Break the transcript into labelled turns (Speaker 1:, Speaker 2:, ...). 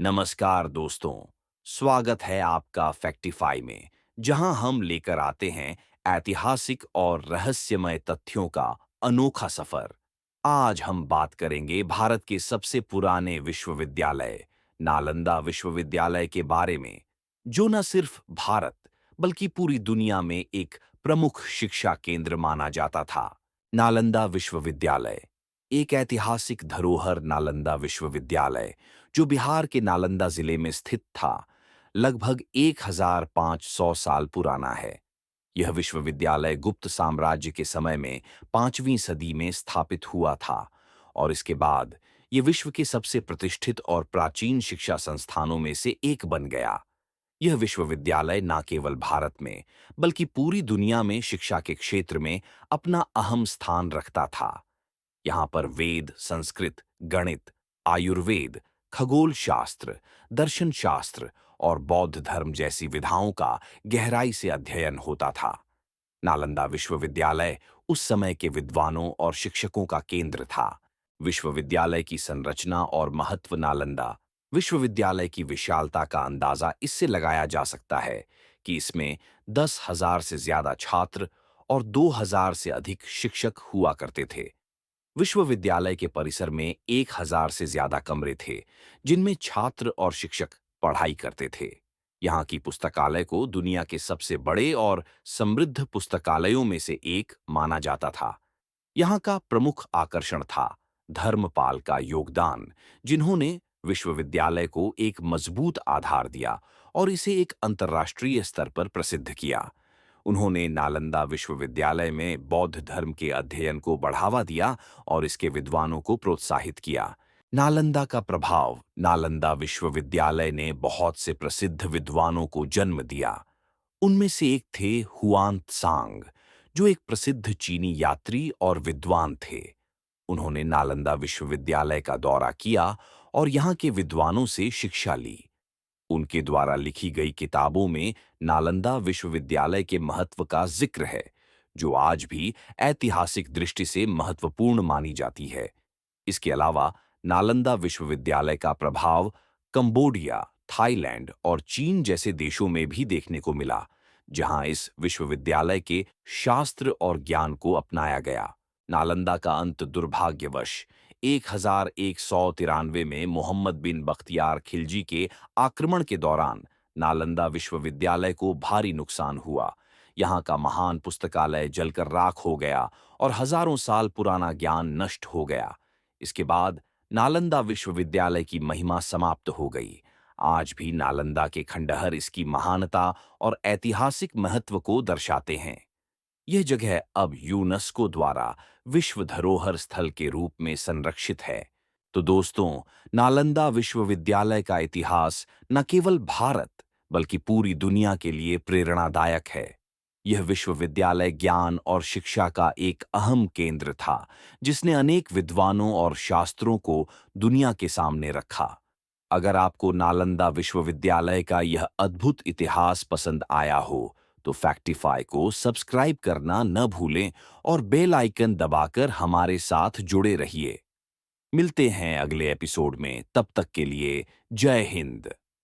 Speaker 1: नमस्कार दोस्तों, स्वागत है आपका फैक्टिफाई में, जहां हम लेकर आते हैं ऐतिहासिक और रहस्यमय तथ्यों का अनोखा सफर। आज हम बात करेंगे भारत के सबसे पुराने विश्वविद्यालय, नालंदा विश्वविद्यालय के बारे में, जो न सिर्फ भारत, बल्कि पूरी दुनिया में एक प्रमुख शिक्षा केंद्र माना जाता था। नालंदा विश्वविद्यालय एक ऐतिहासिक धरोहर नालंदा विश्वविद्यालय, जो बिहार के नालंदा जिले में स्थित था, लगभग 1500 साल पुराना है। यह विश्वविद्यालय गुप्त साम्राज्य के समय में 5वीं सदी में स्थापित हुआ था और इसके बाद ये विश्व के सबसे प्रतिष्ठित और प्राचीन शिक्षा संस्थानों में से एक बन गया। यह विश्वविद्यालय न केवल भारत में, बल्कि पूरी दुनिया में शिक्षा के क्षेत्र में अपना अहम स्थान रखता था। यहाँ पर वेद, संस्कृत, गणित, आयुर्वेद, खगोल शास्त्र, दर्शन शास्त्र और बौद्ध धर्म जैसी विधाओं का गहराई से अध्ययन होता था। नालंदा विश्वविद्यालय उस समय के विद्वानों और शिक्षकों का केंद्र था। विश्वविद्यालय की संरचना और महत्व। नालंदा विश्वविद्यालय की विशालता का अंदाजा इससे लगाया जा सकता है कि इसमें 10,000 से ज्यादा छात्र और 2,000 से अधिक शिक्षक हुआ करते थे। विश्वविद्यालय के परिसर में 1,000 से ज्यादा कमरे थे, जिनमें छात्र और शिक्षक पढ़ाई करते थे। यहाँ की पुस्तकालय को दुनिया के सबसे बड़े और समृद्ध पुस्तकालयों में से एक माना जाता था। यहाँ का प्रमुख आकर्षण था धर्मपाल का योगदान, जिन्होंने विश्वविद्यालय को एक मजबूत आधार दिया और इसे एक अंतर्राष्ट्रीय स्तर पर प्रसिद्ध किया। उन्होंने नालंदा विश्वविद्यालय में बौद्ध धर्म के अध्ययन को बढ़ावा दिया और इसके विद्वानों को प्रोत्साहित किया। नालंदा का प्रभाव। नालंदा विश्वविद्यालय ने बहुत से प्रसिद्ध विद्वानों को जन्म दिया। उनमें से एक थे हुआन त्सांग, जो एक प्रसिद्ध चीनी यात्री और विद्वान थे। उन्होंने नालंदा विश्वविद्यालय का दौरा किया और यहाँ के विद्वानों से शिक्षा ली। उनके द्वारा लिखी गई किताबों में नालंदा विश्वविद्यालय के महत्व का जिक्र है, जो आज भी ऐतिहासिक दृष्टि से महत्वपूर्ण मानी जाती है। इसके अलावा नालंदा विश्वविद्यालय का प्रभाव कंबोडिया, थाईलैंड और चीन जैसे देशों में भी देखने को मिला, जहां इस विश्वविद्यालय के शास्त्र और ज्ञान को अपनाया गया। नालंदा का अंत दुर्भाग्यवश 1193 में मोहम्मद बिन बख्तियार खिलजी के आक्रमण के दौरान नालंदा विश्वविद्यालय को भारी नुकसान हुआ। यहाँ का महान पुस्तकालय जलकर राख हो गया और हजारों साल पुराना ज्ञान नष्ट हो गया। इसके बाद नालंदा विश्वविद्यालय की महिमा समाप्त हो गई। आज भी नालंदा के खंडहर इसकी महानता और ऐतिहासिक महत्व को दर्शाते हैं। यह जगह अब यूनेस्को द्वारा विश्व धरोहर स्थल के रूप में संरक्षित है। तो दोस्तों, नालंदा विश्वविद्यालय का इतिहास न केवल भारत, बल्कि पूरी दुनिया के लिए प्रेरणादायक है। यह विश्वविद्यालय ज्ञान और शिक्षा का एक अहम केंद्र था, जिसने अनेक विद्वानों और शास्त्रों को दुनिया के सामने रखा। अगर आपको नालंदा विश्वविद्यालय का यह अद्भुत इतिहास पसंद आया हो, तो फैक्टिफाई को सब्सक्राइब करना न भूलें और बेल आइकन दबाकर हमारे साथ जुड़े रहिए। मिलते हैं अगले एपिसोड में, तब तक के लिए जय हिंद।